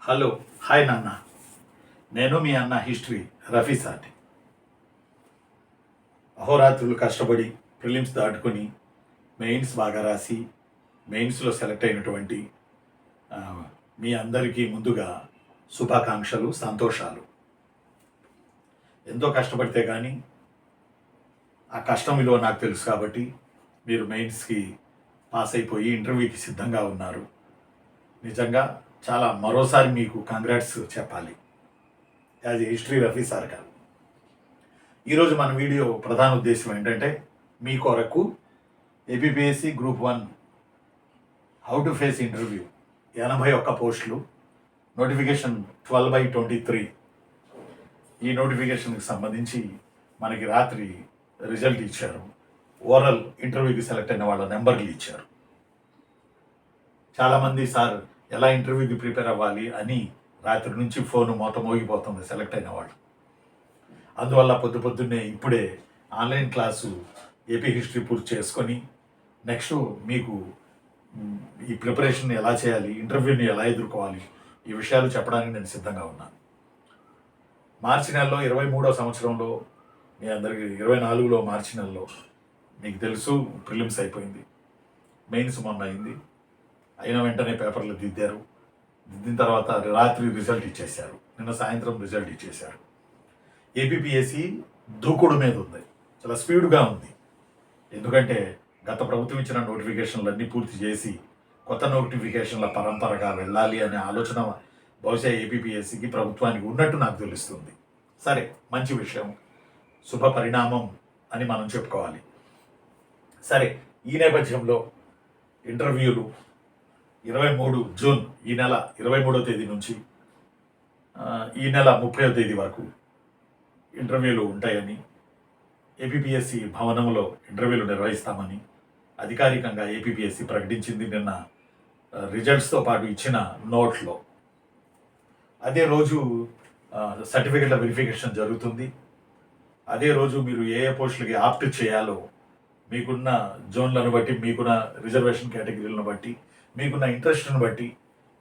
Hello, hi నాన్న. నేను మీ అన్న హిస్టరీ రఫీ సార్ని. అహోరాత్రులు కష్టపడి ప్రిలిమ్స్ దాటుకొని మెయిన్స్ బాగా రాసి మెయిన్స్లో సెలెక్ట్ అయినటువంటి ఆ, మీ అందరికీ ముందుగా శుభాకాంక్షలు, సంతోషాలు. ఎంతో కష్టపడితే కానీ ఆ కష్టం విలువ నాకు తెలుసు కాబట్టి మీరు మెయిన్స్కి పాస్ అయిపోయి ఇంటర్వ్యూకి సిద్ధంగా ఉన్నారు. నిజంగా చాలా మరోసారి మీకు కంగ్రాట్స్ చెప్పాలి as a history Rafi sir గారు. ఈరోజు మన వీడియో ప్రధాన ఉద్దేశం ఏంటంటే మీ కొరకు APPSC group 1 how to face interview 81 పోస్టులు, నోటిఫికేషన్ 12/23. ఈ నోటిఫికేషన్కి సంబంధించి మనకి రాత్రి రిజల్ట్ ఇచ్చారు. ఓరల్ ఇంటర్వ్యూకి సెలెక్ట్ అయిన వాళ్ళ నెంబర్లు ఇచ్చారు. చాలామంది సార్ ఎలా ఇంటర్వ్యూకి ప్రిపేర్ అవ్వాలి అని రాత్రి నుంచి ఫోన్ మోగిపోతుంది సెలెక్ట్ అయిన వాళ్ళు. అందువల్ల పొద్దున్నే ఇప్పుడే ఆన్లైన్ క్లాసు ఏపీ హిస్టరీ పూర్తి చేసుకొని నెక్స్ట్ మీకు ఈ ప్రిపరేషన్ ఎలా చేయాలి, ఇంటర్వ్యూని ఎలా ఎదుర్కోవాలి, ఈ విషయాలు చెప్పడానికి నేను సిద్ధంగా ఉన్నాను. మార్చి నెలలో 23వ సంవత్సరంలో మీ అందరికీ 24లో మార్చి నెలలో మీకు తెలుసు ప్రిలిమ్స్ అయిపోయింది. మెయిన్స్ మొన్న అయింది. అయిన వెంటనే పేపర్లు దిద్దారు. దిద్దిన తర్వాత రాత్రి రిజల్ట్ ఇచ్చేశారు. నిన్న సాయంత్రం రిజల్ట్ ఇచ్చేశారు. ఏపీపీఎస్సీ దూకుడు మీద ఉంది, చాలా స్పీడ్గా ఉంది. ఎందుకంటే గత ప్రభుత్వం ఇచ్చిన నోటిఫికేషన్లన్నీ పూర్తి చేసి కొత్త నోటిఫికేషన్ల పరంపరగా వెళ్ళాలి అనే ఆలోచన బహుశా ఏపీపీఎస్సీకి, ప్రభుత్వానికి ఉన్నట్టు నాకు తెలుస్తుంది. సరే, మంచి విషయం, శుభ పరిణామం అని మనం చెప్పుకోవాలి. సరే, ఈ నేపథ్యంలో ఇంటర్వ్యూలు 23 జూన్, ఈ నెల 23వ తేదీ నుంచి ఈ నెల 30వ తేదీ వరకు ఇంటర్వ్యూలు ఉంటాయని, ఏపీపీఎస్సీ భవనంలో ఇంటర్వ్యూలు నిర్వహిస్తామని అధికారికంగా ఏపీపీఎస్సీ ప్రకటించింది నిన్న రిజల్ట్స్తో పాటు ఇచ్చిన నోట్లో. అదే రోజు సర్టిఫికెట్ల వెరిఫికేషన్ జరుగుతుంది. అదే రోజు మీరు ఏ ఏ పోస్టులకి ఆప్ట్ చేయాలో మీకున్న జోన్లను బట్టి, మీకున్న రిజర్వేషన్ కేటగిరీలను బట్టి, మీకున్న ఇంట్రెస్ట్ని బట్టి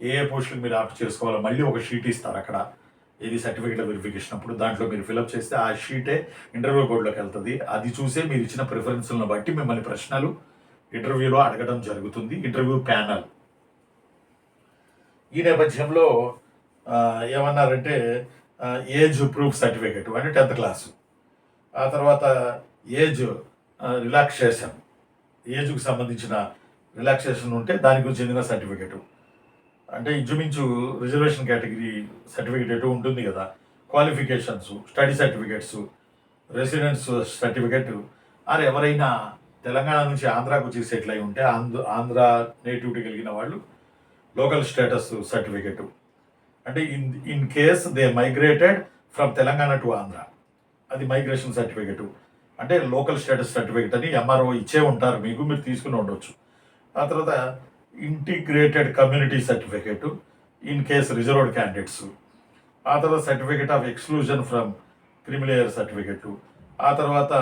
ఏ ఏ పోస్టులకు మీరు ఆప్ట్ చేసుకోవాలో మళ్ళీ ఒక షీట్ ఇస్తారు అక్కడ. ఇది సర్టిఫికేట్ల వెరిఫికేషన్ అప్పుడు దాంట్లో మీరు ఫిలప్ చేస్తే ఆ షీటే ఇంటర్వ్యూ బోర్డులోకి వెళ్తుంది. అది చూసే మీరు ఇచ్చిన ప్రిఫరెన్స్లను బట్టి మిమ్మల్ని ప్రశ్నలు ఇంటర్వ్యూలో అడగడం జరుగుతుంది, ఇంటర్వ్యూ ప్యానల్. ఈ నేపథ్యంలో ఏమన్నారంటే ఏజ్ ప్రూఫ్ సర్టిఫికేట్ అంటే 10th క్లాసు, ఆ తర్వాత ఏజ్ రిలాక్సేషన్, ఏజ్కు సంబంధించిన రిలాక్సేషన్ ఉంటే దానికి చెందిన సర్టిఫికెట్, అంటే ఇంచుమించు రిజర్వేషన్ కేటగిరీ సర్టిఫికెట్ ఉంటుంది కదా, qualifications, study certificates, residence certificate, or ఎవరైనా తెలంగాణ నుంచి ఆంధ్రాకు వచ్చి సెటిల్ అయి ఉంటే ఆంధ్ర నేటివిటీ కలిగిన వాళ్ళు లోకల్ స్టేటస్ సర్టిఫికెట్, అంటే in case they migrated from Telangana to Andhra, అది మైగ్రేషన్ సర్టిఫికెట్, అంటే లోకల్ స్టేటస్ సర్టిఫికెట్ అని ఎంఆర్ఓ ఇచ్చే ఉంటారు మీకు, మీరు తీసుకుని ఉండొచ్చు. ఆ తర్వాత integrated community certificate in case reserved candidates, ఆ తర్వాత certificate of exclusion from creamy layer certificate, ఆ తర్వాత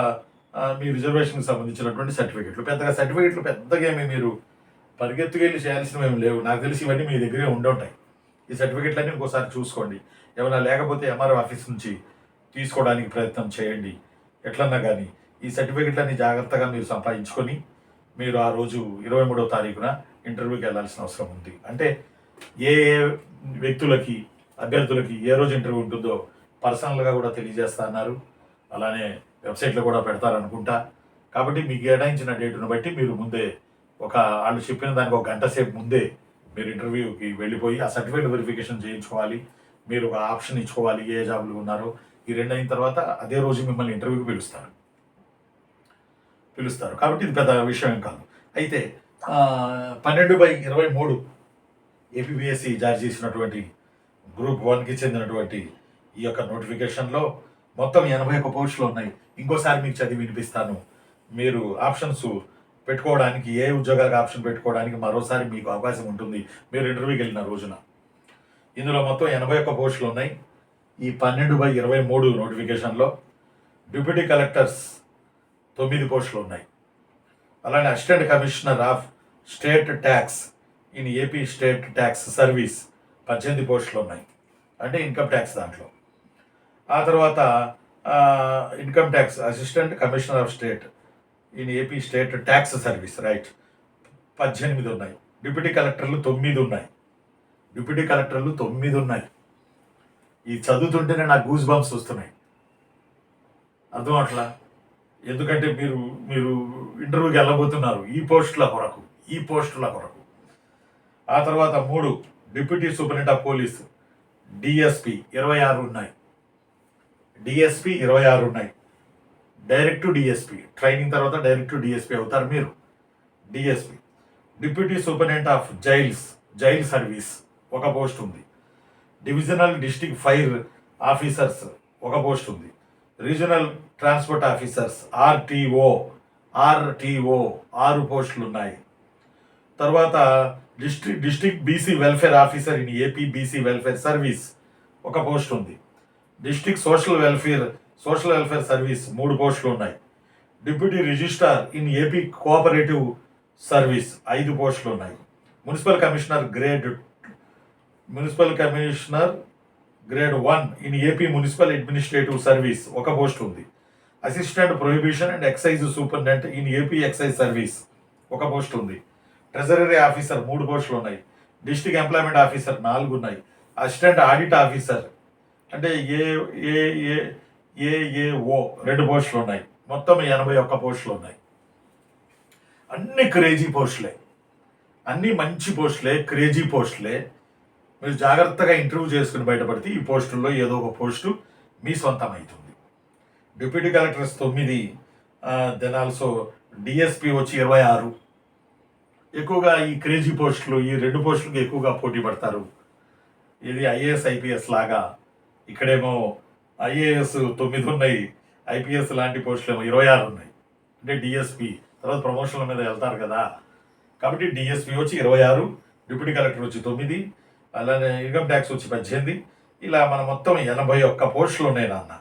మీ రిజర్వేషన్కి సంబంధించినటువంటి సర్టిఫికెట్లు. పెద్దగా ఏమి మీరు పరిగెత్తుకెళ్ళి చేయాల్సినవి ఏమి లేవు. నాకు తెలిసి ఇవన్నీ మీ దగ్గరే ఉండుంటాయి. ఈ సర్టిఫికెట్లన్నీ ఇంకోసారి చూసుకోండి. ఏమైనా లేకపోతే ఎంఆర్ఓ ఆఫీస్ నుంచి తీసుకోవడానికి ప్రయత్నం చేయండి. ఎట్లన్నా కానీ ఈ సర్టిఫికెట్లన్నీ జాగ్రత్తగా మీరు సంపాదించుకొని మీరు ఆ రోజు 23వ తారీఖున ఇంటర్వ్యూకి వెళ్ళాల్సిన అవసరం ఉంది. అంటే ఏ ఏ వ్యక్తులకి, అభ్యర్థులకి ఏ రోజు ఇంటర్వ్యూ ఉంటుందో పర్సనల్గా కూడా తెలియజేస్తా అన్నారు. అలానే వెబ్సైట్లో కూడా పెడతారనుకుంటా. కాబట్టి మీకు కేటాయించిన డేటును బట్టి మీరు ముందే వాళ్ళు చెప్పిన దానికి 1 గంట సేపు ముందే మీరు ఇంటర్వ్యూకి వెళ్ళిపోయి ఆ సర్టిఫికేట్ వెరిఫికేషన్ చేయించుకోవాలి. మీరు ఒక ఆప్షన్ ఇచ్చుకోవాలి ఏ జాబ్లు ఉన్నారో. ఈ 2 అయిన తర్వాత అదే రోజు మిమ్మల్ని ఇంటర్వ్యూకి పిలుస్తారు. కాబట్టి ఇది పెద్ద విషయం ఏం కాదు. అయితే 12/23 ఏపీపీఎస్సీ జారీ చేసినటువంటి గ్రూప్ 1కి చెందినటువంటి ఈ యొక్క నోటిఫికేషన్లో మొత్తం 81 పోస్టులు ఉన్నాయి. ఇంకోసారి మీకు చదివి వినిపిస్తాను. మీరు ఆప్షన్స్ పెట్టుకోవడానికి, ఏ ఉద్యోగాలకు ఆప్షన్ పెట్టుకోవడానికి మరోసారి మీకు అవకాశం ఉంటుంది మీరు ఇంటర్వ్యూకి వెళ్ళిన రోజున. ఇందులో మొత్తం 81 పోస్టులు ఉన్నాయి. ఈ 12/23 నోటిఫికేషన్లో డిప్యూటీ కలెక్టర్స్ 9 పోస్టులు ఉన్నాయి. అలానే assistant commissioner of state tax in AP state tax service 18 పోస్టులు ఉన్నాయి, అంటే ఇన్కమ్ ట్యాక్స్ దాంట్లో. ఆ తర్వాత income tax assistant commissioner of state in AP state tax service, right, 18 ఉన్నాయి. డిప్యూటీ కలెక్టర్లు 9 ఉన్నాయి. డిప్యూటీ కలెక్టర్లు 9 ఉన్నాయి. ఈ చదువుతుంటేనే నాకు గూస్ బంప్స్ వస్తున్నాయి. అర్థం అట్లా, ఎందుకంటే మీరు మీరు ఇంటర్వ్యూకి వెళ్ళబోతున్నారు ఈ పోస్టుల కొరకు. ఆ తర్వాత 3 deputy superintendent of police DSP 26 ఉన్నాయి. డిఎస్పి 26 ఉన్నాయి. డైరెక్ట్ డిఎస్పి ట్రైనింగ్ తర్వాత డైరెక్ట్ డిఎస్పి అవుతారు మీరు. DSP deputy superintendent of jail service ఒక పోస్ట్ ఉంది. డివిజనల్ డిస్ట్రిక్ట్ ఫైర్ ఆఫీసర్స్ ఒక పోస్ట్ ఉంది. రీజనల్ ట్రాన్స్పోర్ట్ ఆఫీసర్స్ ఆర్టీఓ 6 పోస్టులు ఉన్నాయి. తర్వాత district BC welfare officer in AP BC welfare service ఒక పోస్ట్ ఉంది. డిస్ట్రిక్ట్ సోషల్ వెల్ఫేర్ సర్వీస్ 3 పోస్టులు ఉన్నాయి. Deputy registrar in AP cooperative service 5 పోస్టులు ఉన్నాయి. Municipal commissioner grade 1 in AP municipal administrative service ఒక పోస్ట్ ఉంది. Assistant prohibition and excise superintendent in AP excise service ఒక post ఉంది. ట్రెజరీ ఆఫీసర్ 3 పోస్టులు ఉన్నాయి. డిస్ట్రిక్ట్ ఎంప్లాయ్మెంట్ ఆఫీసర్ 4 ఉన్నాయి. అసిస్టెంట్ ఆడిట్ ఆఫీసర్ అంటే ఏఏఓ 2 పోస్టులు ఉన్నాయి. మొత్తం 81 పోస్టులు ఉన్నాయి. అన్ని క్రేజీ పోస్టులే, అన్ని మంచి పోస్టులే, క్రేజీ పోస్టులే. మీరు జాగ్రత్తగా ఇంటర్వ్యూ చేసుకుని బయటపడితే ఈ పోస్టుల్లో ఏదో ఒక పోస్టు మీ సొంతం అవుతుంది. Deputy collectors 9, then also DSP వచ్చి 26. ఎక్కువగా ఈ క్రేజీ పోస్టులు ఈ 2 పోస్టులకు ఎక్కువగా పోటీ పడతారు. ఇది ఐఏఎస్ ఐపీఎస్ లాగా, ఇక్కడేమో ఐఏఎస్ 9 ఉన్నాయి, ఐపీఎస్ లాంటి పోస్టులు ఏమో 26 ఉన్నాయి. అంటే డిఎస్పి తర్వాత ప్రమోషన్ల మీద వెళ్తారు కదా, కాబట్టి డిఎస్పి వచ్చి 26, డిప్యూటీ కలెక్టర్ వచ్చి 9, అలానే ఇన్కమ్ ట్యాక్స్ వచ్చి 18. ఇలా మన మొత్తం 81 పోస్టులు ఉన్నాయి నాన్న.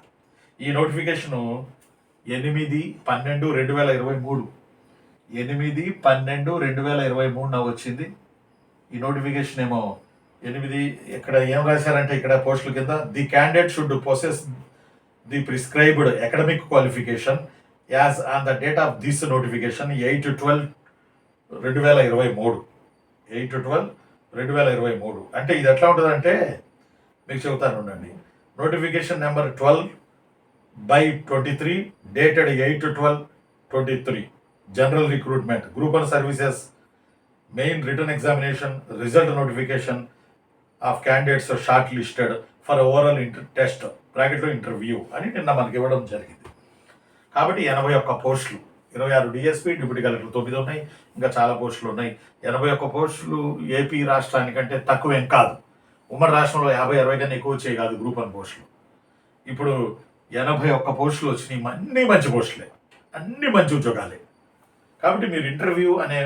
ఈ నోటిఫికేషను 8/12/2023 8/12/2023 వచ్చింది. ఈ నోటిఫికేషన్ ఏమో 8. ఇక్కడ ఏం రాశారంటే ఇక్కడ పోస్టుల కింద the candidate should possess the prescribed academic qualification as on the date of this notification 8/12/2023 8/12/2023. అంటే ఇది ఎట్లా ఉంటుందంటే మీకు చెబుతాను ఉండండి. Notification number 12/23 dated 8/12/23 general recruitment group 1 services main written examination result notification off candidates short listed for overall test బ్రాకెట్లో interview అని నిన్న మనకి ఇవ్వడం జరిగింది. కాబట్టి 81 పోస్టులు, 26 డిఎస్పీ డిప్యూటీ కలెక్టర్ 9 ఉన్నాయి. ఇంకా చాలా పోస్టులు ఉన్నాయి. 81 పోస్టులు ఏపీ రాష్ట్రానికంటే తక్కువేం కాదు. ఉమ్మడి రాష్ట్రంలో 50-60 కన్నా ఎక్కువ వచ్చాయి కాదు గ్రూప్ 1 పోస్టులు. ఇప్పుడు 81 పోస్టులు వచ్చినాయి. అన్నీ మంచి పోస్టులే, అన్ని మంచి ఉద్యోగాలే. కాబట్టి మీరు ఇంటర్వ్యూ అనే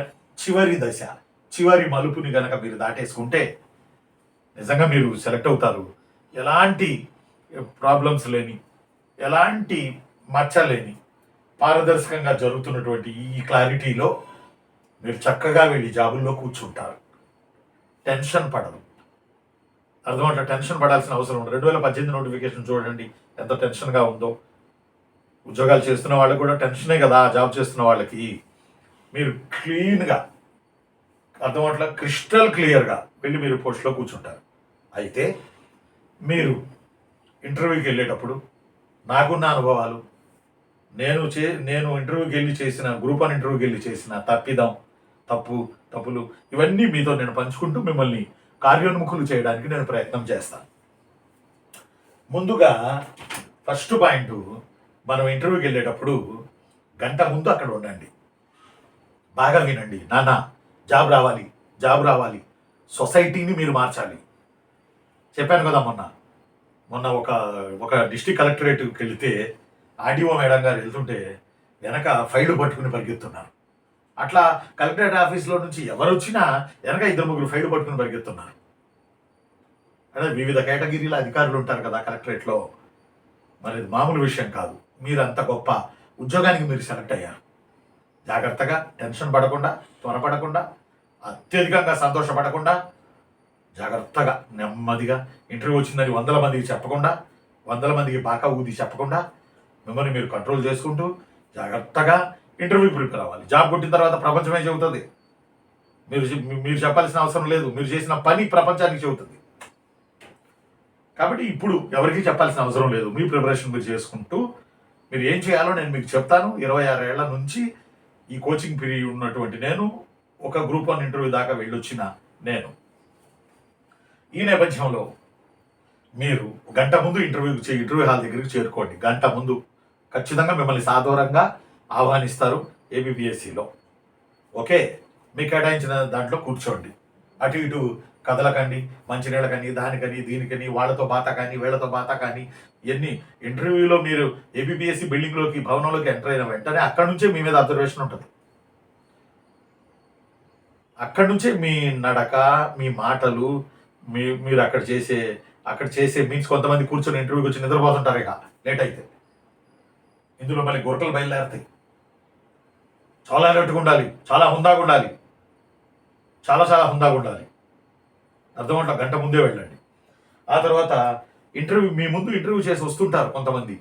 చివరి మలుపుని కనుక మీరు దాటేసుకుంటే నిజంగా మీరు సెలెక్ట్ అవుతారు. ఎలాంటి ప్రాబ్లమ్స్ లేని, ఎలాంటి మచ్చ లేని, పారదర్శకంగా జరుగుతున్నటువంటి ఈ క్లారిటీలో మీరు చక్కగా వెళ్ళి జాబుల్లో కూర్చుంటారు. టెన్షన్ పడదు. అర్థమంటే టెన్షన్ పడాల్సిన అవసరం ఉండదు. 2018 నోటిఫికేషన్ చూడండి ఎంత టెన్షన్గా ఉందో. ఉద్యోగాలు చేస్తున్న వాళ్ళకి కూడా టెన్షనే కదా, జాబ్ చేస్తున్న వాళ్ళకి. మీరు క్లీన్గా అర్థమట్లా క్రిస్టల్ క్లియర్గా వెళ్ళి మీరు పోస్ట్లో కూర్చుంటారు. అయితే మీరు ఇంటర్వ్యూకి వెళ్ళేటప్పుడు నాకున్న అనుభవాలు, నేను ఇంటర్వ్యూకి వెళ్ళి చేసిన గ్రూప్ 1 ఇంటర్వ్యూకి వెళ్ళి చేసిన తప్పులు ఇవన్నీ మీతో నేను పంచుకుంటూ మిమ్మల్ని కార్యోన్ముఖులు చేయడానికి నేను ప్రయత్నం చేస్తాను. ముందుగా ఫస్ట్ పాయింట్, మనం ఇంటర్వ్యూకి వెళ్ళేటప్పుడు గంట ముందు అక్కడ ఉండండి. బాగా వినండి నాన్న, జాబ్ రావాలి, సొసైటీని మీరు మార్చాలి. చెప్పాను కదా మొన్న ఒక డిస్ట్రిక్ట్ కలెక్టరేట్కి వెళితే ఆర్డీఓ మేడం గారు వెళ్తుంటే వెనక ఫైల్ పట్టుకుని పరిగెత్తున్నారు. అట్లా కలెక్టరేట్ ఆఫీస్లో నుంచి ఎవరు వచ్చినా వెనక 2-3 ఫైల్ పట్టుకుని పరిగెత్తున్నారు. అంటే వివిధ కేటగిరీల అధికారులు ఉంటారు కదా కలెక్టరేట్లో. మరి మామూలు విషయం కాదు. మీరు అంత గొప్ప ఉద్యోగానికి మీరు సెలెక్ట్ అయ్యారు. జాగ్రత్తగా, టెన్షన్ పడకుండా, త్వరపడకుండా, అత్యధికంగా సంతోషపడకుండా జాగ్రత్తగా నెమ్మదిగా ఇంటర్వ్యూ వచ్చిందని 100 మందికి చెప్పకుండా, 100 మందికి బాకా ఊది చెప్పకుండా మిమ్మల్ని మీరు కంట్రోల్ చేసుకుంటూ జాగ్రత్తగా ఇంటర్వ్యూకి ప్రిపేర్ అవ్వాలి. జాబ్ కొట్టిన తర్వాత ప్రపంచమే చెబుతుంది. మీరు మీరు చెప్పాల్సిన అవసరం లేదు. మీరు చేసిన పని ప్రపంచానికి చెబుతుంది. కాబట్టి ఇప్పుడు ఎవరికీ చెప్పాల్సిన అవసరం లేదు. మీ ప్రిపరేషన్ మీరు చేసుకుంటూ మీరు ఏం చేయాలో నేను మీకు చెప్తాను. 26 ఏళ్ల నుంచి ఈ కోచింగ్ పీరియడ్ ఉన్నటువంటి నేను, ఒక గ్రూప్ 1 ఇంటర్వ్యూ దాకా వెళ్ళొచ్చిన నేను. ఈ నేపథ్యంలో మీరు గంట ముందు ఇంటర్వ్యూ హాల్ దగ్గరికి చేరుకోండి. గంట ముందు ఖచ్చితంగా మిమ్మల్ని సాదరంగా ఆహ్వానిస్తారు ఏబిపిఎస్సిలో. ఓకే, మీకు కేటాయించిన దాంట్లో కూర్చోండి. అటు ఇటు కదలకండి, మంచినీళ్ళకని, దానికని, దీనికని, వాళ్ళతో బాత కానీ, వీళ్ళతో బాత కానీ. ఎన్ని ఇంటర్వ్యూలో మీరు ఏబిపిఎస్సి బిల్డింగ్లోకి, భవనంలోకి ఎంటర్ అయిన వెంటనే అక్కడి నుంచే మీ మీద అబ్జర్వేషన్ ఉంటుంది. అక్కడి నుంచే మీ నడక, మీ మాటలు, మీరు అక్కడ చేసే మీన్స్ కొంతమంది కూర్చొని ఇంటర్వ్యూకి వచ్చి నిద్రపోతుంటారు ఇక లేట్ అయితే. ఇందులో మళ్ళీ గురకలు బయలుదేరుతాయి. చాలా అలర్ట్గా ఉండాలి, చాలా హుందాగా ఉండాలి, చాలా చాలా హుందాగా ఉండాలి. అర్థమంట. గంట ముందే వెళ్ళండి. ఆ తర్వాత మీ ముందు ఇంటర్వ్యూ చేసి వస్తుంటారు కొంతమంది.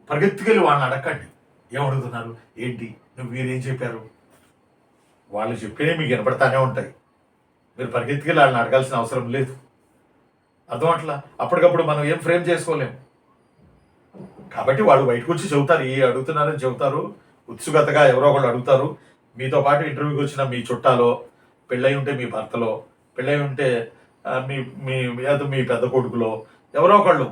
పరిగెత్తుకెళ్ళి వాళ్ళని అడగండి. ఏమడుగుతున్నారు, ఏంటి, మీరేం చెప్పారు, వాళ్ళు చెప్పినే మీకు వినపడతానే ఉంటాయి. మీరు పరిగెత్తుకెళ్ళి వాళ్ళని అడగాల్సిన అవసరం లేదు. అర్థమట్లా. అప్పటికప్పుడు మనం ఏం ఫ్రేమ్ చేసుకోలేము. కాబట్టి వాళ్ళు బయటకు వచ్చి చెబుతారు, ఏ అడుగుతున్నారని చెబుతారు. ఉత్సుకతగా ఎవరో ఒకళ్ళు అడుగుతారు. మీతో పాటు ఇంటర్వ్యూకి వచ్చిన మీ చుట్టాలో, పెళ్ళై ఉంటే మీ భర్తలో, పెళ్ళై ఉంటే మీ మీ మీ పెద్ద కొడుకులో, ఎవరో ఒకళ్ళు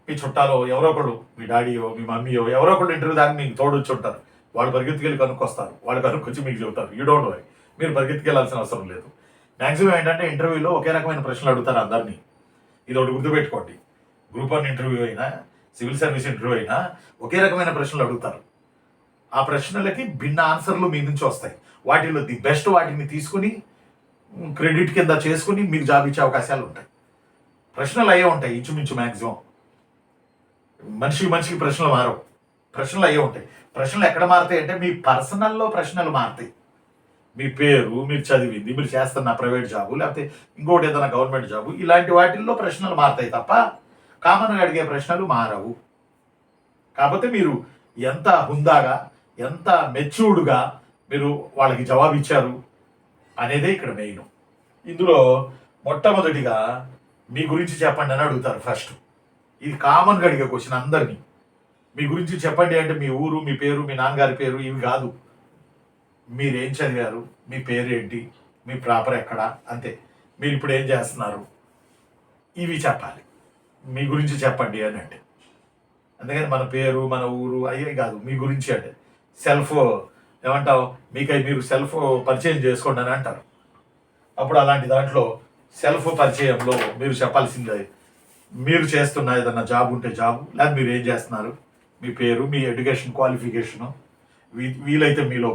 మీ చుట్టాలో, ఎవరో ఒకళ్ళు మీ డాడీయో, మీ మమ్మీయో, ఎవరో ఒకళ్ళు ఇంటర్వ్యూ దాకా మీకు తోడొచ్చి ఉంటారు. వాళ్ళు పరిగెత్తుకెళ్ళి కనుక్కొస్తారు. వాళ్ళు కనుక్కొచ్చి మీకు చెబుతారు. You don't worry. మీరు పరిగెత్తుకెళ్ళాల్సిన అవసరం లేదు. మ్యాక్సిమం ఏంటంటే ఇంటర్వ్యూలో ఒకే రకమైన ప్రశ్నలు అడుగుతారు అందరినీ. ఇది ఒకటి గుర్తుపెట్టుకోండి. గ్రూప్ 1 ఇంటర్వ్యూ అయినా, సివిల్ సర్వీస్ ఇంటర్వ్యూ అయినా ఒకే రకమైన ప్రశ్నలు అడుగుతారు. ఆ ప్రశ్నలకి భిన్న ఆన్సర్లు మీ నుంచి వస్తాయి. వాటిలో ది బెస్ట్ వాటిని తీసుకుని క్రెడిట్ కింద చేసుకుని మీకు జాబ్ ఇచ్చే అవకాశాలు ఉంటాయి. ప్రశ్నలు అయ్యే ఉంటాయి ఇంచుమించు మ్యాక్సిమం. మనిషికి ప్రశ్నలు మారవు. ప్రశ్నలు అయ్యే ఉంటాయి. ప్రశ్నలు ఎక్కడ మారుతాయి అంటే మీ పర్సనల్లో ప్రశ్నలు మారుతాయి. మీ పేరు, మీరు చదివింది, మీరు చేస్తున్న ప్రైవేట్ జాబు, లేకపోతే ఇంకోటి ఏదైనా గవర్నమెంట్ జాబు, ఇలాంటి వాటిల్లో ప్రశ్నలు మారుతాయి తప్ప కామన్గా అడిగే ప్రశ్నలు మారవు. కాకపోతే మీరు ఎంత హుందాగా, ఎంత మెచ్యూర్డ్గా మీరు వాళ్ళకి జవాబు ఇచ్చారు అనేదే ఇక్కడ మెయిన్. ఇందులో మొట్టమొదటిగా మీ గురించి చెప్పండి అని అడుగుతారు ఫస్ట్. ఇది కామన్గా అడిగే క్వశ్చన్ అందరినీ. మీ గురించి చెప్పండి అంటే మీ ఊరు, మీ పేరు, మీ నాన్నగారి పేరు ఇవి కాదు. మీరేం చదివారు, మీ పేరేంటి, మీ ప్రాపర్ ఎక్కడ, అంతే. మీరు ఇప్పుడు ఏం చేస్తున్నారు, ఇవి చెప్పాలి. మీ గురించి చెప్పండి అని అంటే. అందుకని మన పేరు, మన ఊరు అయ్యే కాదు, మీ గురించి అంటే సెల్ఫ్ ఏమంటావు, మీరు సెల్ఫ్ పరిచయం చేసుకోండి అని అంటారు. అప్పుడు అలాంటి దాంట్లో సెల్ఫ్ పరిచయంలో మీరు చెప్పాల్సిందే మీరు చేస్తున్న ఏదన్నా జాబ్ ఉంటే జాబు, లేదా మీరు ఏం చేస్తున్నారు, మీ పేరు, మీ ఎడ్యుకేషన్ క్వాలిఫికేషను, వీలైతే మీలో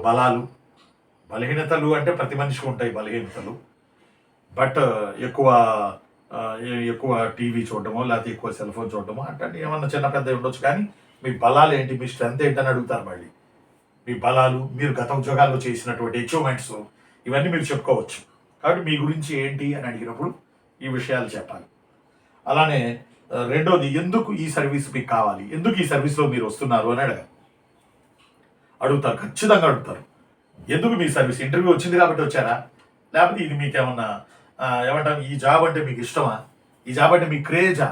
బలహీనతలు అంటే ప్రతి మనిషికి ఉంటాయి బలహీనతలు. బట్ ఎక్కువ టీవీ చూడడమో, లేకపోతే ఎక్కువ సెల్ ఫోన్ చూడడమో అంటే ఏమన్నా చిన్న పెద్ద ఉండొచ్చు. కానీ మీ బలాలు ఏంటి, మీ స్ట్రెంత్ ఏంటని అడుగుతారు. మళ్ళీ మీ బలాలు, మీరు గత ఉద్యోగాల్లో చేసినటువంటి అచీవ్మెంట్స్, ఇవన్నీ మీరు చెప్పుకోవచ్చు. కాబట్టి మీ గురించి ఏంటి అని అడిగినప్పుడు ఈ విషయాలు చెప్పాలి. అలానే రెండోది, ఎందుకు ఈ సర్వీస్ మీకు కావాలి, ఎందుకు ఈ సర్వీస్లో మీరు వస్తున్నారు అని అడుగుతారు. ఖచ్చితంగా అడుగుతారు. ఎందుకు మీ సర్వీస్, ఇంటర్వ్యూ వచ్చింది కాబట్టి వచ్చారా, లేకపోతే ఇది మీకు ఏమన్నా ఏమంటారు, ఈ జాబ్ అంటే మీకు ఇష్టమా, ఈ జాబ్ అంటే మీకు క్రేజా,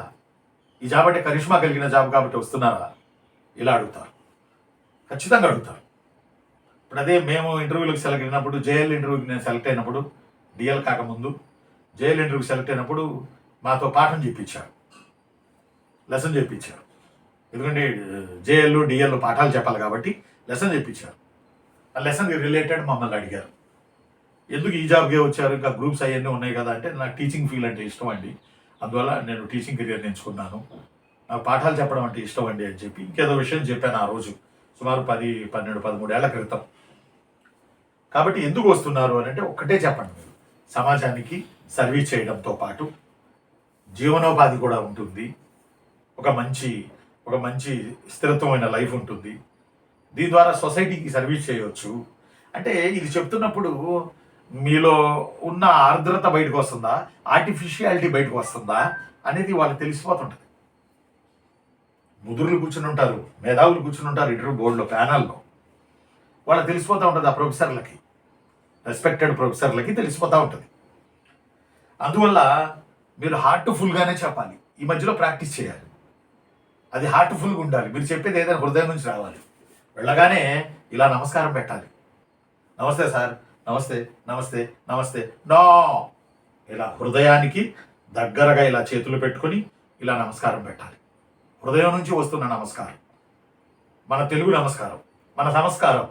ఈ జాబ్ అంటే కరిష్మా కలిగిన జాబ్ కాబట్టి వస్తున్నారా, ఇలా అడుగుతారు. ఖచ్చితంగా అడుగుతారు. ఇప్పుడు అదే మేము ఇంటర్వ్యూలకు సెలెక్ట్ అయినప్పుడు, జేఎల్ ఇంటర్వ్యూకి నేను సెలెక్ట్ అయినప్పుడు, డిఎల్ కాకముందు జేఎల్ ఇంటర్వ్యూకి సెలెక్ట్ అయినప్పుడు మాతో పాఠం చెప్పించారు, లెసన్ చెప్పించారు. ఎందుకంటే జేఎల్ డిఎల్ పాఠాలు చెప్పాలి కాబట్టి లెసన్ చెప్పించారు. ఆ లెసన్కి రిలేటెడ్ మమ్మల్ని అడిగారు, ఎందుకు ఈ జాబ్కే వచ్చారు, ఇంకా గ్రూప్స్ అవన్నీ ఉన్నాయి కదా అంటే, నాకు టీచింగ్ ఫీల్డ్ అంటే ఇష్టం అండి, అందువల్ల నేను టీచింగ్ కెరియర్ ఎంచుకున్నాను, నాకు పాఠాలు చెప్పడం అంటే ఇష్టం అండి అని చెప్పి ఇంకేదో విషయం చెప్పాను ఆ రోజు, సుమారు 10, 12, 13 ఏళ్ల క్రితం. కాబట్టి ఎందుకు వస్తున్నారు అని అంటే ఒక్కటే చెప్పండి, మీరు సమాజానికి సర్వీస్ చేయడంతో పాటు జీవనోపాధి కూడా ఉంటుంది, ఒక మంచి స్థిరత్వమైన లైఫ్ ఉంటుంది, దీని ద్వారా సొసైటీకి సర్వీస్ చేయవచ్చు అంటే. ఇది చెప్తున్నప్పుడు మీలో ఉన్న ఆర్ద్రత బయటకు వస్తుందా, ఆర్టిఫిషియాలిటీ బయటకు వస్తుందా అనేది వాళ్ళకి తెలిసిపోతుంటుంది. ముదురులు కూర్చుని ఉంటారు, మేధావులు కూర్చుని ఉంటారు ఇంటర్వ్యూ బోర్డులో, ప్యానల్లో. వాళ్ళకి తెలిసిపోతూ ఉంటుంది, ఆ ప్రొఫెసర్లకి, రెస్పెక్టెడ్ ప్రొఫెసర్లకి తెలిసిపోతూ ఉంటుంది. అందువల్ల మీరు హార్ట్ఫుల్గానే చెప్పాలి. ఈ మధ్యలో ప్రాక్టీస్ చేయాలి. అది హార్ట్ఫుల్గా ఉండాలి. మీరు చెప్పేది ఏదైనా హృదయం నుంచి రావాలి. వెళ్ళగానే ఇలా నమస్కారం పెట్టాలి. నమస్తే సార్, నమస్తే, నమస్తే, నమస్తే, నో, ఇలా హృదయానికి దగ్గరగా ఇలా చేతులు పెట్టుకొని ఇలా నమస్కారం పెట్టాలి. హృదయం నుంచి వస్తున్న నమస్కారం, మన తెలుగు నమస్కారం, మన నమస్కారం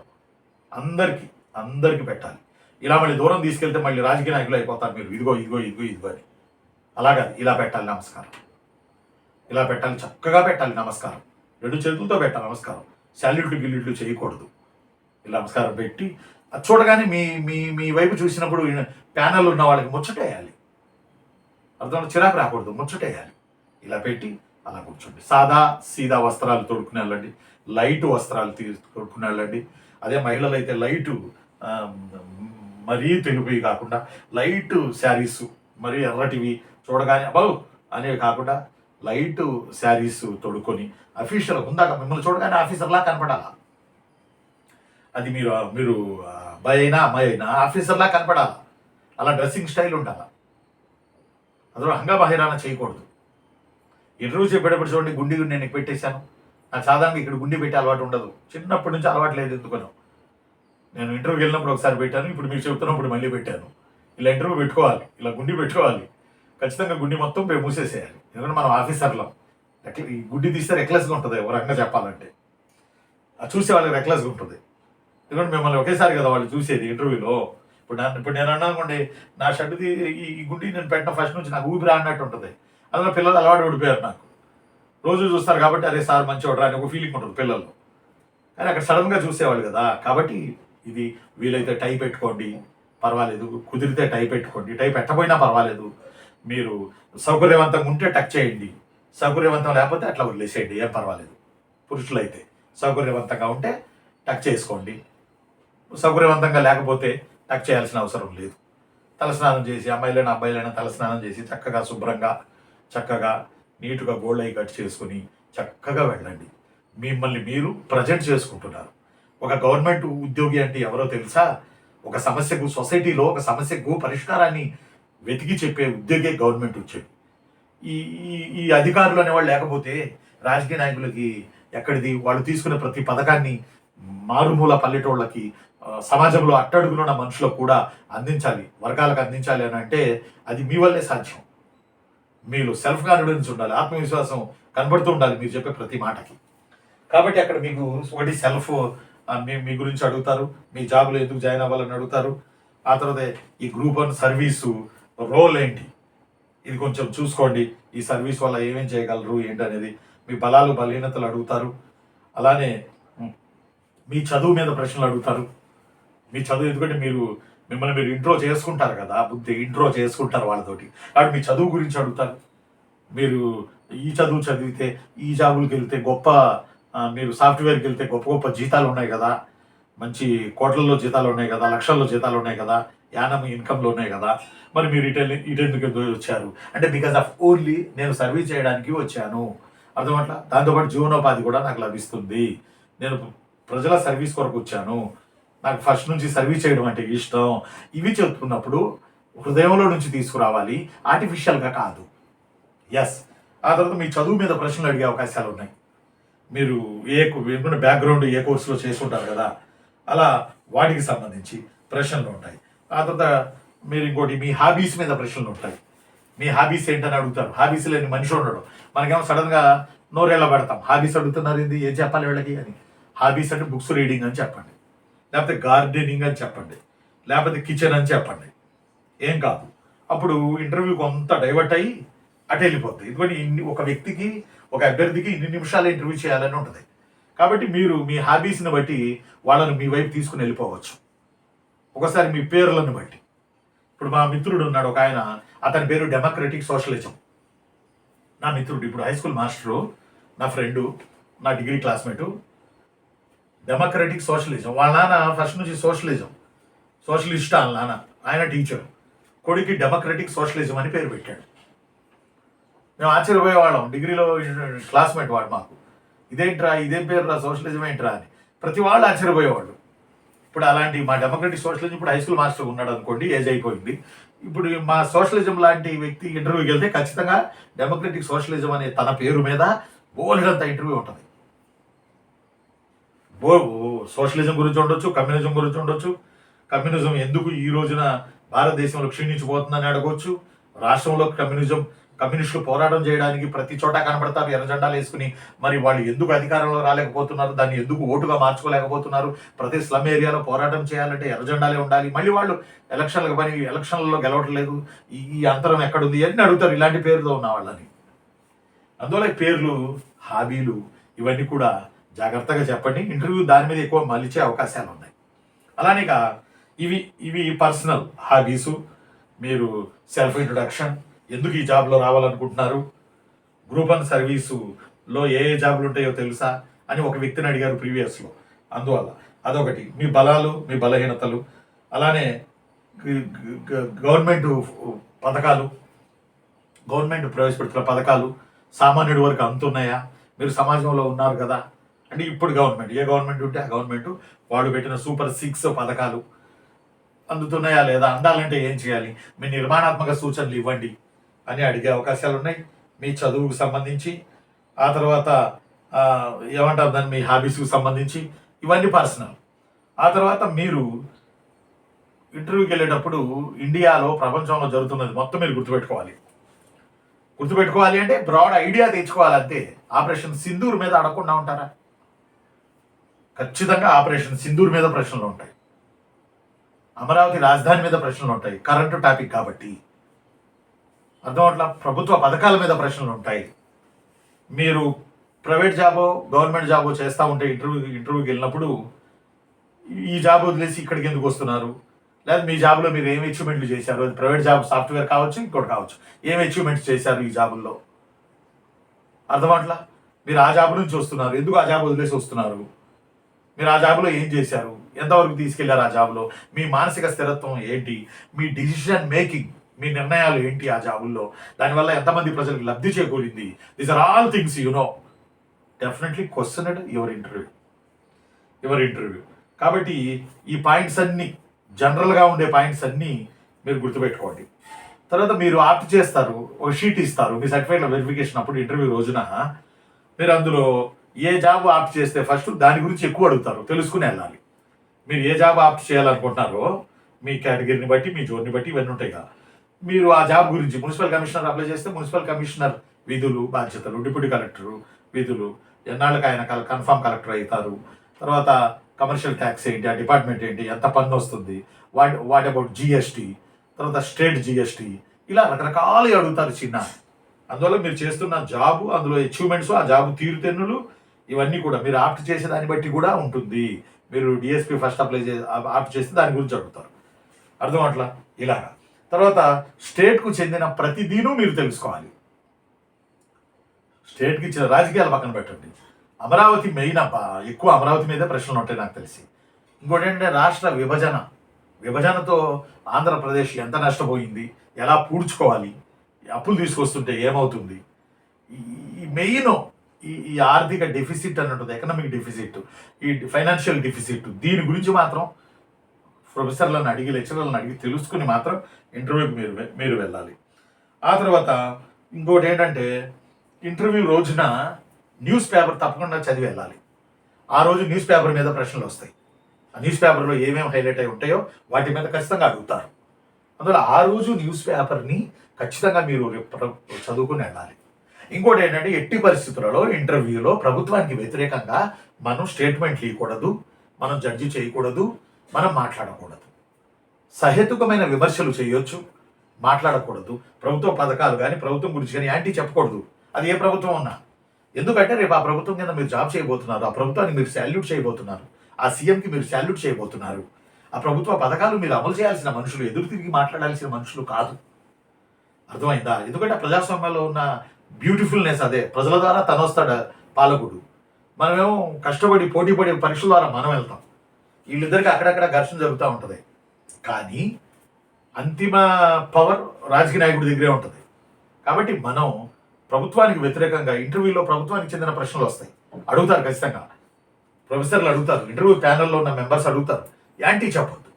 అందరికీ అందరికీ పెట్టాలి. ఇలా మళ్ళీ దూరం తీసుకెళ్తే మళ్ళీ రాజకీయ నాయకులు అయిపోతారు మీరు. ఇదిగో ఇదిగో ఇదిగో ఇదిగో అని. అలాగా ఇలా పెట్టాలి నమస్కారం. ఇలా పెట్టాలి, చక్కగా పెట్టాలి నమస్కారం. 2 చేతులతో పెట్టాలి నమస్కారం. శాల్యూట్లు గిల్యూట్లు చేయకూడదు. ఇలా నమస్కారం పెట్టి అది చూడగానే మీ మీ మీ వైపు చూసినప్పుడు ప్యానల్ ఉన్న వాళ్ళకి ముచ్చటేయాలి. అర్థం, చిరాకు రాకూడదు, ముచ్చటేయాలి. ఇలా పెట్టి అలా కూర్చోండి. సాదా సీదా వస్త్రాలు తొడుక్కుని వెళ్ళండి. లైట్ వస్త్రాలు తొడుక్కుని వెళ్ళండి. అదే మహిళలు అయితే లైటు, మరీ తెలుపువి కాకుండా లైట్ శారీస్, మరీ ఎర్రటివి చూడగానే అబ్బో అనేవి కాకుండా లైట్ శారీస్ తొడుక్కొని అఫీషియల్ ఉందాక మిమ్మల్ని చూడగానే ఆఫీసర్లా కనపడాలా. అది మీరు మీరు అబ్బాయి అయినా అమ్మాయి అయినా ఆఫీసర్లా కనపడాలా. అలా డ్రెస్సింగ్ స్టైల్ ఉండాలా. అందులో హంగామా హైరానా చేయకూడదు. ఇంటర్వ్యూ చెప్పేటప్పుడు చూడండి, గుండి నేను పెట్టేశాను. నాకు సాధారణంగా ఇక్కడ గుండి పెట్టే అలవాటు ఉండదు. చిన్నప్పటి నుంచి అలవాటు లేదు ఎందుకనో. నేను ఇంటర్వ్యూకి వెళ్ళినప్పుడు ఒకసారి పెట్టాను, ఇప్పుడు మీకు చెప్తున్నప్పుడు మళ్ళీ పెట్టాను. ఇలా ఇంటర్వ్యూ పెట్టుకోవాలి, ఇలా గుండి పెట్టుకోవాలి. ఖచ్చితంగా గుండి మొత్తం మూసేసేయాలి. ఎందుకంటే మనం ఆఫీసర్లం. ఈ గుడ్డి తీస్తే రెక్లెస్గా ఉంటుంది, ఒక రకంగా చెప్పాలంటే. అది చూసే వాళ్ళకి రెక్లెస్గా ఉంటుంది. ఎందుకంటే మిమ్మల్ని ఒకేసారి కదా వాళ్ళు చూసేది ఇంటర్వ్యూలో. ఇప్పుడు నేను అన్నానుకోండి, నా షర్టుది ఈ గుండి నేను పెట్టిన ఫస్ట్ నుంచి నాకు ఊపిరి అన్నట్టు ఉంటుంది. అందులో పిల్లలు అలవాటు పడిపోయారు నాకు. రోజు చూస్తారు కాబట్టి అరే సార్ మంచివాడు అని ఒక ఫీలింగ్ ఉంటుంది పిల్లల్లో. కానీ అక్కడ సడన్గా చూసేవాళ్ళు కదా. కాబట్టి ఇది వీలైతే టై పెట్టుకోండి, పర్వాలేదు. కుదిరితే టై పెట్టుకోండి. టై పెట్టకపోయినా పర్వాలేదు. మీరు సౌకర్యవంతంగా ఉంటే టక్ చేయండి, సౌకర్యవంతం లేకపోతే అట్లా వదిలేసేయండి, ఏం పర్వాలేదు. పురుషులు అయితే సౌకర్యవంతంగా ఉంటే టక్ చేసుకోండి, సౌకర్యవంతంగా లేకపోతే టక్ చేయాల్సిన అవసరం లేదు. తలస్నానం చేసి, అమ్మాయిలైనా అబ్బాయిలైనా తలస్నానం చేసి చక్కగా శుభ్రంగా చక్కగా నీటుగా గోల్డ్ ఐ కట్ చేసుకుని చక్కగా వెళ్ళండి. మిమ్మల్ని మీరు ప్రజెంట్ చేసుకుంటున్నారు. ఒక గవర్నమెంట్ ఉద్యోగి అంటే ఎవరో తెలుసా? ఒక సమస్యకు, సొసైటీలో ఒక సమస్యకు పరిష్కారాన్ని వెతికి చెప్పే ఉద్యోగే గవర్నమెంట్ ఉద్యోగి. ఈ ఈ అధికారులు అనేవాళ్ళు లేకపోతే రాజకీయ నాయకులకి ఎక్కడిది? వాళ్ళు తీసుకునే ప్రతి పథకాన్ని మారుమూల పల్లెటూళ్ళకి, సమాజంలో అట్టడుగునున్న మనుషులకు కూడా అందించాలి, వర్గాలకు అందించాలి అని అంటే అది మీ వల్లే సాధ్యం. మీరు సెల్ఫ్ కాన్ఫిడెన్స్ ఉండాలి, ఆత్మవిశ్వాసం కనబడుతూ ఉండాలి మీరు చెప్పే ప్రతి మాటకి. కాబట్టి అక్కడ మీకు ఒకటి సెల్ఫ్, మీ గురించి అడుగుతారు, మీ జాబ్లో ఎందుకు జాయిన్ అవ్వాలని అడుగుతారు. ఆ తర్వాత ఈ గ్రూప్ 1 సర్వీసు రోల్ ఏంటి, ఇది కొంచెం చూసుకోండి. ఈ సర్వీస్ వల్ల ఏమేం చేయగలరు ఏంటనేది, మీ బలాలు బలహీనతలు అడుగుతారు. అలానే మీ చదువు మీద ప్రశ్నలు అడుగుతారు. మీ చదువు, ఎందుకంటే మిమ్మల్ని మీరు ఇంట్రో చేసుకుంటారు కదా, ఇంట్రో చేసుకుంటారు వాళ్ళతోటి. కాబట్టి మీ చదువు గురించి అడుగుతారు. మీరు ఈ చదువు చదివితే ఈ జాబులకి వెళ్తే గొప్ప, మీరు సాఫ్ట్వేర్కి వెళ్తే గొప్ప గొప్ప జీతాలు ఉన్నాయి కదా, మంచి కోట్లలో జీతాలు ఉన్నాయి కదా, లక్షల్లో జీతాలు ఉన్నాయి కదా, యానం ఇన్కమ్లు ఉన్నాయి కదా, మరి మీరు ఇటెందుకు వచ్చారు అంటే బికాస్ ఆఫ్ ఓన్లీ నేను సర్వీస్ చేయడానికి వచ్చాను, అర్థమట్లా. దాంతోపాటు జీవనోపాధి కూడా నాకు లభిస్తుంది, నేను ప్రజల సర్వీస్ కొరకు వచ్చాను, నాకు ఫస్ట్ నుంచి సర్వీస్ చేయడం అంటే ఇష్టం. ఇవి చెప్తున్నప్పుడు హృదయంలో నుంచి తీసుకురావాలి, ఆర్టిఫిషియల్గా కాదు. ఎస్. ఆ తర్వాత మీ చదువు మీద ప్రశ్నలు అడిగే అవకాశాలు ఉన్నాయి. మీరు ఏమైనా బ్యాక్గ్రౌండ్ ఏ కోర్సులో చేసుకుంటారు కదా, అలా వాటికి సంబంధించి ప్రశ్నలు ఉంటాయి. ఆ తర్వాత మీరు ఇంకోటి మీ హాబీస్ మీద ప్రశ్నలు ఉంటాయి. మీ హాబీస్ ఏంటని అడుగుతారు. హాబీస్ లేని మనిషి ఉండడు. మనకేమో సడన్గా నోరేలా పెడతాం, హాబీస్ అడుగుతున్నారు ఏంది, ఏం చెప్పాలి వీళ్ళకి అని. హాబీస్ అంటే బుక్స్ రీడింగ్ అని చెప్పండి, లేకపోతే గార్డెనింగ్ అని చెప్పండి, లేకపోతే కిచెన్ అని చెప్పండి, ఏం కాదు. అప్పుడు ఇంటర్వ్యూ కొంత డైవర్ట్ అయ్యి అటు వెళ్ళిపోతుంది. ఎందుకంటే ఒక వ్యక్తికి, ఒక అభ్యర్థికి ఇన్ని నిమిషాలు ఇంటర్వ్యూ చేయాలని ఉంటుంది. కాబట్టి మీరు మీ హాబీస్ని బట్టి వాళ్ళని మీ వైపు తీసుకుని వెళ్ళిపోవచ్చు. ఒకసారి మీ పేర్లను బట్టి. ఇప్పుడు మా మిత్రుడు ఉన్నాడు ఒక ఆయన, అతని పేరు డెమోక్రటిక్ సోషలిజం. నా మిత్రుడు ఇప్పుడు హై స్కూల్ మాస్టరు, నా ఫ్రెండు, నా డిగ్రీ క్లాస్మేటు. డెమోక్రటిక్ సోషలిజం, వాళ్ళ నాన్న ఫస్ట్ నుంచి సోషలిజం, సోషలిస్ట్ వాళ్ళ నాన్న. ఆయన టీచర్, కొడుకు డెమోక్రటిక్ సోషలిజం అని పేరు పెట్టాడు. మేము ఆశ్చర్యపోయేవాళ్ళం, డిగ్రీలో క్లాస్మేట్ వాడు మాకు, ఇదేంట్రా, ఇదేం పేరు రా, సోషలిజం ఏంట్రా అని ప్రతి వాళ్ళు ఆశ్చర్యపోయేవాళ్ళు. ఇప్పుడు అలాంటి మా డెమోక్రటిక్ సోషలిజం ఇప్పుడు హై స్కూల్ మాస్టర్ ఉన్నాడు అనుకోండి, ఏజ్ అయిపోయింది. ఇప్పుడు మా సోషలిజం లాంటి వ్యక్తి ఇంటర్వ్యూకి వెళ్తే ఖచ్చితంగా డెమోక్రటిక్ సోషలిజం అనే తన పేరు మీద బోలెడంత ఇంటర్వ్యూ ఉంటుంది. సోషలిజం గురించి ఉండొచ్చు, కమ్యూనిజం గురించి ఉండొచ్చు. కమ్యూనిజం ఎందుకు ఈ రోజున భారతదేశంలో క్షీణించిపోతుందని అడగవచ్చు. రాష్ట్రంలో కమ్యూనిస్టులు పోరాటం చేయడానికి ప్రతి చోట కనపడతారు ఎర్ర జెండాలు వేసుకుని. మరి వాళ్ళు ఎందుకు అధికారంలో రాలేకపోతున్నారు, దాన్ని ఎందుకు ఓటుగా మార్చుకోలేకపోతున్నారు? ప్రతి స్లమ్ ఏరియాలో పోరాటం చేయాలంటే ఎర్ర జెండాలే ఉండాలి. మళ్ళీ వాళ్ళు ఎలక్షన్లలో గెలవట్లేదు, ఈ అంతరం ఎక్కడుంది అని అడుగుతారు ఇలాంటి పేరుతో ఉన్న వాళ్ళని. అందువల్ల పేర్లు, హాబీలు ఇవన్నీ కూడా జాగ్రత్తగా చెప్పండి. ఇంటర్వ్యూ దాని మీద ఎక్కువ మలిచే అవకాశాలు ఉన్నాయి. అలానేగా ఇవి పర్సనల్ హాబీసు. మీరు సెల్ఫ్ ఇంట్రొడక్షన్, ఎందుకు ఈ జాబ్లో రావాలనుకుంటున్నారు, గ్రూప్ 1 సర్వీసులో ఏ జాబులు ఉంటాయో తెలుసా అని ఒక వ్యక్తిని అడిగారు ప్రీవియస్లో, అందువల్ల అదొకటి. మీ బలాలు, మీ బలహీనతలు. అలానే గవర్నమెంట్ పథకాలు, గవర్నమెంట్ ప్రవేశపెడుతున్న పథకాలు సామాన్యుడి వరకు అందుతున్నాయా, మీరు సమాజంలో ఉన్నారు కదా అంటే ఇప్పుడు గవర్నమెంట్, ఏ గవర్నమెంట్ ఉంటే ఆ గవర్నమెంట్ వాడు పెట్టిన సూపర్ 6 పథకాలు అందుతున్నాయా లేదా, అందాలంటే ఏం చేయాలి, మీ నిర్మాణాత్మక సూచనలు ఇవ్వండి అని అడిగే అవకాశాలు ఉన్నాయి. మీ చదువుకు సంబంధించి, ఆ తర్వాత ఏమంటారు దాన్ని, మీ హాబీస్కి సంబంధించి, ఇవన్నీ పర్సనల్. ఆ తర్వాత మీరు ఇంటర్వ్యూకి వెళ్ళేటప్పుడు ఇండియాలో ప్రపంచంలో జరుగుతున్నది మొత్తం మీరు గుర్తుపెట్టుకోవాలి అంటే బ్రాడ్ ఐడియా తెచ్చుకోవాలి అంతే. ఆపరేషన్ సింధూర్ మీద అడగకుండా ఉంటారా? ఖచ్చితంగా ఆపరేషన్ సింధూర్ మీద ప్రశ్నలు ఉంటాయి, అమరావతి రాజధాని మీద ప్రశ్నలు ఉంటాయి, కరెంటు టాపిక్ కాబట్టి. అర్థమట్లా, ప్రభుత్వ పథకాల మీద ప్రశ్నలు ఉంటాయి. మీరు ప్రైవేట్ జాబో గవర్నమెంట్ జాబో చేస్తూ ఉంటే ఇంటర్వ్యూకి వెళ్ళినప్పుడు ఈ జాబ్ వదిలేసి ఇక్కడికి ఎందుకు వస్తున్నారు, లేదా మీ జాబ్లో మీరు ఏం అచీవ్మెంట్లు చేశారు, అది ప్రైవేట్ జాబ్ సాఫ్ట్వేర్ కావచ్చు, ఇంకోటి కావచ్చు, ఏం అచీవ్మెంట్స్ చేశారు ఈ జాబుల్లో. అర్థమట్లా, మీరు ఆ జాబ్ నుంచి వస్తున్నారు, ఎందుకు ఆ జాబ్ వదిలేసి వస్తున్నారు, మీరు ఆ జాబ్లో ఏం చేశారు, ఎంతవరకు తీసుకెళ్లారు ఆ జాబ్లో, మీ మానసిక స్థిరత్వం ఏంటి, మీ డిసిషన్ మేకింగ్, మీ నిర్ణయాలు ఏంటి ఆ జాబుల్లో, దానివల్ల ఎంతమంది ప్రజలకు లబ్ధి చేకూరింది. These are all things definitely questioned your interview. కాబట్టి ఈ పాయింట్స్ అన్నీ, జనరల్గా ఉండే పాయింట్స్ అన్నీ మీరు గుర్తుపెట్టుకోండి. తర్వాత మీరు ఆప్ట్ చేస్తారు, ఒక షీట్ ఇస్తారు మీ సర్టిఫికేట్ల వెరిఫికేషన్ అప్పుడు ఇంటర్వ్యూ రోజున. మీరు అందులో ఏ జాబ్ ఆప్ట్ చేస్తే ఫస్ట్ దాని గురించి ఎక్కువ అడుగుతారు, తెలుసుకుని వెళ్ళాలి. మీరు ఏ జాబ్ ఆప్ట్ చేయాలనుకుంటున్నారో మీ కేటగిరీని బట్టి, మీ జోన్ని బట్టి ఇవన్నీ ఉంటాయి కదా. మీరు ఆ జాబ్ గురించి మున్సిపల్ కమిషనర్ అప్లై చేస్తే మున్సిపల్ కమిషనర్ విధులు, బాధ్యతలు, డిప్యూటీ కలెక్టర్ విధులు, ఎన్నాళ్ళకి ఆయన కన్ఫర్మ్ కలెక్టర్ అవుతారు, తర్వాత కమర్షియల్ ట్యాక్స్ ఏంటి, ఆ డిపార్ట్మెంట్ ఏంటి, ఎంత పన్ను వస్తుంది, వాట్ అబౌట్ జిఎస్టీ, తర్వాత స్టేట్ జిఎస్టీ, ఇలా రకరకాలు అడుగుతారు చిన్న. అందువల్ల మీరు చేస్తున్న జాబు, అందులో అచీవ్మెంట్స్, ఆ జాబు తీరుతెన్నులు, ఇవన్నీ కూడా మీరు ఆప్ట్ చేసే దాన్ని బట్టి కూడా ఉంటుంది. మీరు డిఎస్పీ ఫస్ట్ ఆప్ట్ చేస్తే దాని గురించి అడుగుతారు. అర్థం అట్లా ఇలాగా. తర్వాత స్టేట్కు చెందిన ప్రతిదీను మీరు తెలుసుకోవాలి. స్టేట్కి ఇచ్చిన రాజకీయాలు పక్కన పెట్టండి, అమరావతి మెయిన్ ఎక్కువ అమరావతి మీదే ప్రశ్నలు ఉంటాయి నాకు తెలిసి. ఇంకోటి ఏంటంటే రాష్ట్ర విభజనతో ఆంధ్రప్రదేశ్ ఎంత నష్టపోయింది, ఎలా పూడ్చుకోవాలి, అప్పులు తీసుకొస్తుంటే ఏమవుతుంది, ఈ మెయిన్ ఈ ఆర్థిక డెఫిసిట్ అని ఉంటుంది, ఎకనామిక్ డెఫిసిట్, ఈ ఫైనాన్షియల్ డెఫిసిట్, దీని గురించి మాత్రం ప్రొఫెసర్లను అడిగి, లెక్చరర్లను అడిగి తెలుసుకుని మాత్రం ఇంటర్వ్యూకి మీరు వెళ్ళాలి. ఆ తర్వాత ఇంకోటి ఏంటంటే ఇంటర్వ్యూ రోజున న్యూస్ పేపర్ తప్పకుండా చదివి వెళ్ళాలి. ఆ రోజు న్యూస్ పేపర్ మీద ప్రశ్నలు వస్తాయి. ఆ న్యూస్ పేపర్లో ఏమేమి హైలైట్ అయి ఉంటాయో వాటి మీద ఖచ్చితంగా అడుగుతారు. అందువల్ల ఆ రోజు న్యూస్ పేపర్ని ఖచ్చితంగా మీరు చదువుకుని వెళ్ళాలి. ఇంకోటి ఏంటంటే ఎట్టి పరిస్థితులలో ఇంటర్వ్యూలో ప్రభుత్వానికి వ్యతిరేకంగా మనం స్టేట్మెంట్లు ఇవ్వకూడదు, మనం జడ్జి చేయకూడదు, మనం మాట్లాడకూడదు. సహేతుకమైన విమర్శలు చేయొచ్చు, మాట్లాడకూడదు. ప్రభుత్వ పథకాలు కానీ ప్రభుత్వం గురించి కానీ యాంటీ చెప్పకూడదు, అది ఏ ప్రభుత్వం ఉన్నా. ఎందుకంటే రేపు ఆ ప్రభుత్వం కింద మీరు జాబ్ చేయబోతున్నారు, ఆ ప్రభుత్వానికి మీరు శాల్యూట్ చేయబోతున్నారు, ఆ సీఎంకి మీరు శాల్యూట్ చేయబోతున్నారు. ఆ ప్రభుత్వ పథకాలు మీరు అమలు చేయాల్సిన మనుషులు, ఎదురు తిరిగి మాట్లాడాల్సిన మనుషులు కాదు. అర్థమైందా? ఎందుకంటే ప్రజాస్వామ్యంలో ఉన్న బ్యూటిఫుల్నెస్ అదే. ప్రజల ద్వారా తనొస్తాడు పాలకుడు, మనమేమో కష్టపడి పోటీపడి పరీక్షల ద్వారా మనం వెళ్తాం. వీళ్ళిద్దరికి అక్కడక్కడ ఘర్షణ జరుగుతూ ఉంటుంది. కానీ అంతిమ పవర్ రాజకీయ నాయకుడి దగ్గరే ఉంటుంది. కాబట్టి మనం ప్రభుత్వానికి వ్యతిరేకంగా ఇంటర్వ్యూలో ప్రభుత్వానికి చెందిన ప్రశ్నలు వస్తాయి, అడుగుతారు ఖచ్చితంగా. ప్రొఫెసర్లు అడుగుతారు, ఇంటర్వ్యూ ప్యానెల్లో ఉన్న మెంబర్స్ అడుగుతారు. యాంటీ చెప్పొద్దు,